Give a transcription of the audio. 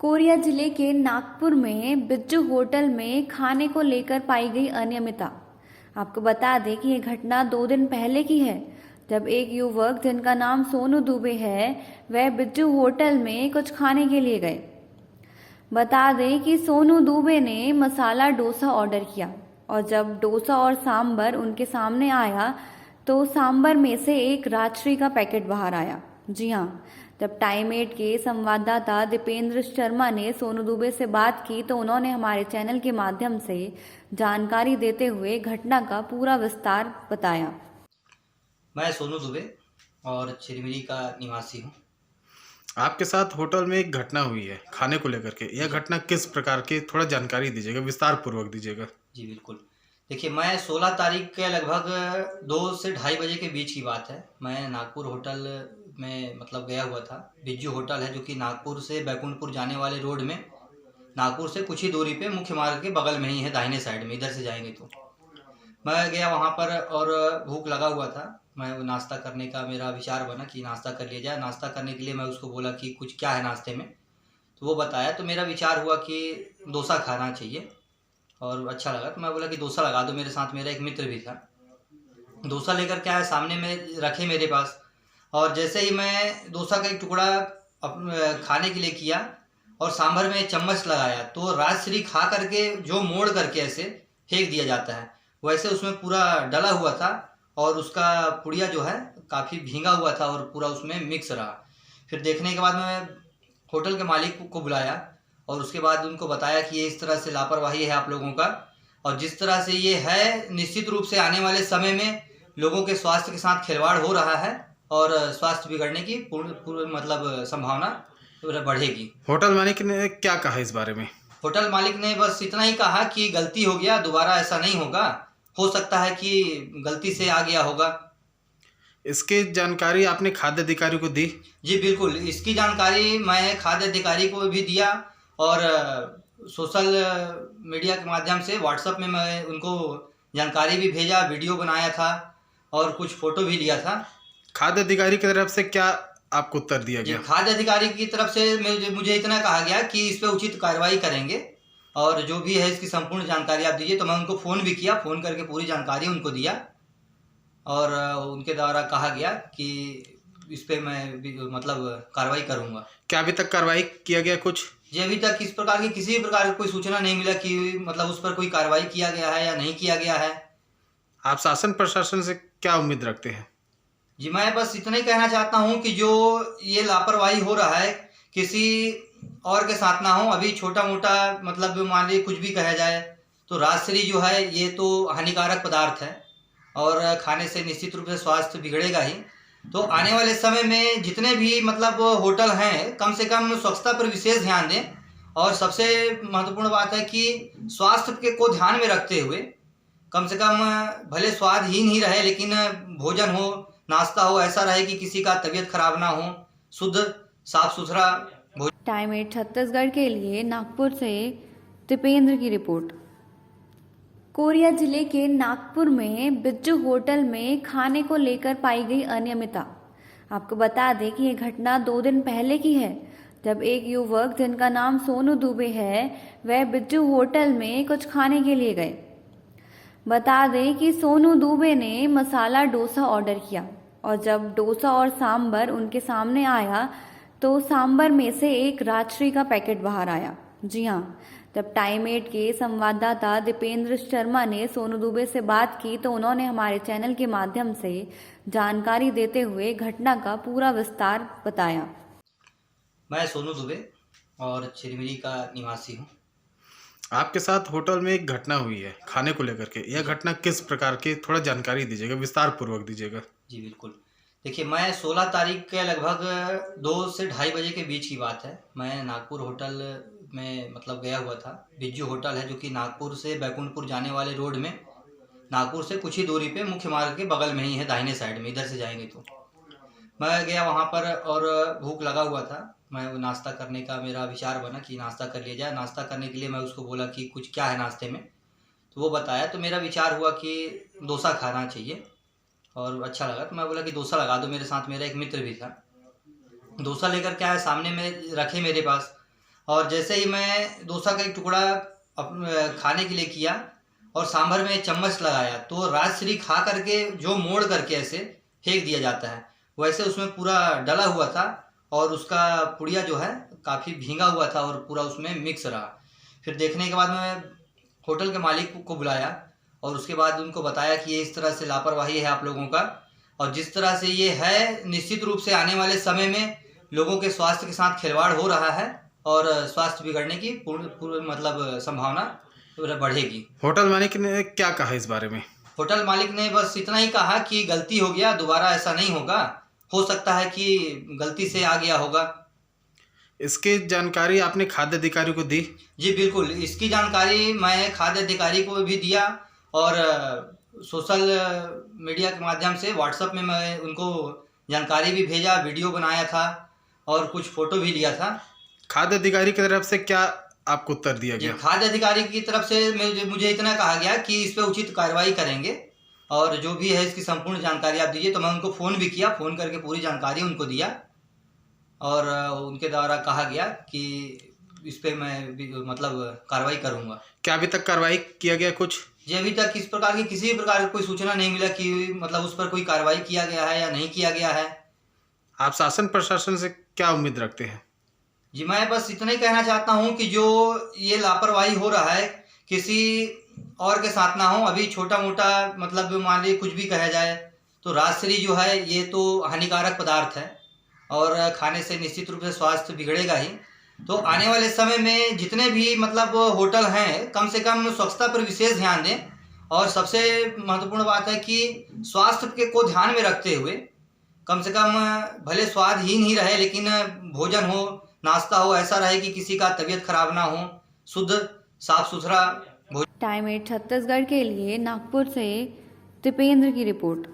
Korea जिले के नागपुर में बिज्जू होटल में खाने को लेकर पाई गई अनियमितता। आपको बता दें कि ये घटना 2 दिन पहले की है, जब एक युवक जिनका नाम सोनू दुबे है वह बिज्जू होटल में कुछ खाने के लिए गए। बता दें कि सोनू दुबे ने मसाला डोसा ऑर्डर किया और जब डोसा और सांबर उनके सामने आया तो सांबर में से एक राजश्री का पैकेट बाहर आया। जी हाँ, जब टाइम 8 के संवाददाता दीपेंद्र शर्मा ने सोनू दुबे से बात की तो उन्होंने हमारे चैनल के माध्यम से जानकारी देते हुए घटना का पूरा विस्तार बताया। मैं सोनू दुबे और चिरमिरी का निवासी हूँ। आपके साथ होटल में एक घटना हुई है खाने को लेकर के। यह घटना किस प्रकार की, थोड़ा जानकारी दीजिएगा, विस्तार पूर्वक दीजिएगा। जी बिल्कुल। देखिए, मैं 16 तारीख के लगभग 2 से ढाई बजे के बीच की बात है। मैं नागपुर होटल में गया हुआ था। बिज्जू होटल है जो कि नागपुर से बैकुंठपुर जाने वाले रोड में, नागपुर से कुछ ही दूरी पे मुख्य मार्ग के बगल में ही है, दाहिने साइड में, इधर से जाएंगे तो। मैं गया वहाँ पर और भूख लगा हुआ था। मैं वो नाश्ता करने का मेरा विचार बना कि नाश्ता कर लिया जाए। नाश्ता करने के लिए मैं उसको बोला कि कुछ क्या है नाश्ते में, तो वो बताया। तो मेरा विचार हुआ कि डोसा खाना चाहिए और अच्छा लगा, तो मैं बोला कि डोसा लगा दो। मेरे साथ मेरा एक मित्र भी था। डोसा लेकर क्या है सामने में रखे मेरे पास, और जैसे ही मैं डोसा का एक टुकड़ा खाने के लिए किया और सांभर में चम्मच लगाया तो राजश्री खा करके जो मोड़ करके ऐसे फेंक दिया जाता है, वैसे उसमें पूरा डला हुआ था और उसका पुड़िया जो है काफ़ी भींगा हुआ था और पूरा उसमें मिक्स रहा। फिर देखने के बाद मैं होटल के मालिक को बुलाया और उसके बाद उनको बताया कि ये इस तरह से लापरवाही है आप लोगों का, और जिस तरह से ये है निश्चित रूप से आने वाले समय में लोगों के स्वास्थ्य के साथ खिलवाड़ हो रहा है और स्वास्थ्य बिगड़ने की पूर्ण संभावना बढ़ेगी। होटल मालिक ने क्या कहा इस बारे में? होटल मालिक ने बस इतना ही कहा कि गलती हो गया, दोबारा ऐसा नहीं होगा। हो सकता है कि गलती से आ गया होगा। इसकी जानकारी आपने खाद्य अधिकारी को दी? जी बिल्कुल, इसकी जानकारी मैं खाद्य अधिकारी को भी दिया और सोशल मीडिया के माध्यम से व्हाट्सएप में मैं उनको जानकारी भी भेजा, वीडियो बनाया था और कुछ फ़ोटो भी लिया था। खाद्य अधिकारी की तरफ से क्या आपको उत्तर दिया गया? खाद्य अधिकारी की तरफ से मुझे इतना कहा गया कि इस पे उचित कार्रवाई करेंगे और जो भी है इसकी संपूर्ण जानकारी आप दीजिए। तो मैं उनको फ़ोन भी किया, फ़ोन करके पूरी जानकारी उनको दिया और उनके द्वारा कहा गया कि इस पे मैं कार्रवाई करूँगा। क्या अभी तक कार्रवाई किया गया कुछ? जी अभी तक इस प्रकार की किसी भी प्रकार की कोई सूचना नहीं मिला कि उस पर कोई कार्रवाई किया गया है या नहीं किया गया है। आप शासन प्रशासन से क्या उम्मीद रखते हैं? जी मैं बस इतना ही कहना चाहता हूँ कि जो ये लापरवाही हो रहा है किसी और के साथ ना हो। अभी छोटा मोटा मान लीजिए कुछ भी कहा जाए तो राजश्री जो है ये तो हानिकारक पदार्थ है और खाने से निश्चित रूप से स्वास्थ्य बिगड़ेगा ही। तो आने वाले समय में जितने भी होटल हैं कम से कम स्वच्छता पर विशेष ध्यान दें और सबसे महत्वपूर्ण बात है कि स्वास्थ्य के को ध्यान में रखते हुए कम से कम भले स्वादहीन ही रहे लेकिन भोजन हो, नाश्ता हो, ऐसा रहे कि किसी का तबीयत खराब ना हो, शुद्ध साफ सुथरा भोजन। टाइम 8 छत्तीसगढ़ के लिए नागपुर से दीपेंद्र की रिपोर्ट। कोरिया जिले के नागपुर में बिज्जू होटल में खाने को लेकर पाई गई अनियमितता। आपको बता दें कि ये घटना 2 दिन पहले की है, जब एक युवक जिनका नाम सोनू दुबे है वह बिज्जू होटल में कुछ खाने के लिए गए। बता दें कि सोनू दुबे ने मसाला डोसा ऑर्डर किया और जब डोसा और सांबर उनके सामने आया तो सांबर में से एक राजश्री का पैकेट बाहर आया। जी हाँ, जब टाइम 8 के संवाददाता दीपेंद्र शर्मा ने सोनू दुबे से बात की तो उन्होंने हमारे चैनल के माध्यम से जानकारी देते हुए घटना का पूरा विस्तार बताया। मैं सोनू दुबे और चिरमिरी का निवासी हूँ। आपके साथ होटल में एक घटना हुई है खाने को लेकर के। यह घटना किस प्रकार की, थोड़ा जानकारी दीजिएगा, विस्तार पूर्वक दीजिएगा। जी बिल्कुल। देखिए, मैं 16 तारीख के लगभग 2 से ढाई बजे के बीच की बात है। मैं नागपुर होटल में गया हुआ था। बिज्जू होटल है जो कि नागपुर से बैकुंठपुर जाने वाले रोड में, नागपुर से कुछ ही दूरी पे मुख्य मार्ग के बगल में ही है, दाहिने साइड में, इधर से जाएंगे तो। मैं गया वहाँ पर और भूख लगा हुआ था। मैं वो नाश्ता करने का मेरा विचार बना कि नाश्ता कर लिया जाए। नाश्ता करने के लिए मैं उसको बोला कि कुछ क्या है नाश्ते में, तो वो बताया। तो मेरा विचार हुआ कि डोसा खाना चाहिए और अच्छा लगा, तो मैं बोला कि डोसा लगा दो। मेरे साथ मेरा एक मित्र भी था। डोसा लेकर क्या है सामने में रखे मेरे पास, और जैसे ही मैं डोसा का एक टुकड़ा खाने के लिए किया और सांभर में चम्मच लगाया तो राजश्री खा करके जो मोड़ करके ऐसे फेंक दिया जाता है वैसे उसमें पूरा डला हुआ था और उसका पुड़िया जो है काफ़ी भींगा हुआ था और पूरा उसमें मिक्स रहा। फिर देखने के बाद मैं होटल के मालिक को बुलाया और उसके बाद उनको बताया कि ये इस तरह से लापरवाही है आप लोगों का और जिस तरह से ये है निश्चित रूप से आने वाले समय में लोगों के स्वास्थ्य के साथ खिलवाड़ हो रहा है और स्वास्थ्य बिगड़ने की पूर्ण मतलब संभावना बढ़ेगी। होटल मालिक ने क्या कहा इस बारे में? होटल मालिक ने बस इतना ही कहा कि गलती हो गया, दोबारा ऐसा नहीं होगा, हो सकता है कि गलती से आ गया होगा। इसकी जानकारी आपने खाद्य अधिकारी को दी? जी बिल्कुल, इसकी जानकारी मैं खाद्य अधिकारी को भी दिया और सोशल मीडिया के माध्यम से व्हाट्सएप में मैं उनको जानकारी भी भेजा, वीडियो बनाया था और कुछ फ़ोटो भी लिया था। खाद्य अधिकारी की तरफ से क्या आपको उत्तर दिया जी गया? खाद्य अधिकारी की तरफ से मुझे इतना कहा गया कि इस पर उचित कार्रवाई करेंगे और जो भी है इसकी संपूर्ण जानकारी आप दीजिए। तो मैं उनको फ़ोन भी किया, फ़ोन करके पूरी जानकारी उनको दिया और उनके द्वारा कहा गया कि इस पे मैं भी मतलब कार्रवाई करूँगा। क्या अभी तक कार्रवाई किया गया कुछ? जी अभी तक इस प्रकार की किसी भी प्रकार की कोई सूचना नहीं मिला कि मतलब उस पर कोई कार्रवाई किया गया है या नहीं किया गया है। आप शासन प्रशासन से क्या उम्मीद रखते हैं? जी मैं बस इतना ही कहना चाहता हूँ कि जो ये लापरवाही हो रहा है किसी और के साथ ना हो। अभी छोटा मोटा मतलब मान लीजिए कुछ भी कहा जाए तो राजश्री जो है ये तो हानिकारक पदार्थ है और खाने से निश्चित रूप से स्वास्थ्य बिगड़ेगा ही। तो आने वाले समय में जितने भी मतलब होटल हैं कम से कम स्वच्छता पर विशेष ध्यान दें और सबसे महत्वपूर्ण बात है कि स्वास्थ्य के को ध्यान में रखते हुए कम से कम भले स्वादहीन ही रहे लेकिन भोजन हो, नाश्ता हो, ऐसा रहे कि किसी का तबीयत खराब ना हो, शुद्ध साफ सुथरा भोजन। टाइम 8 छत्तीसगढ़ के लिए नागपुर से दीपेंद्र की रिपोर्ट।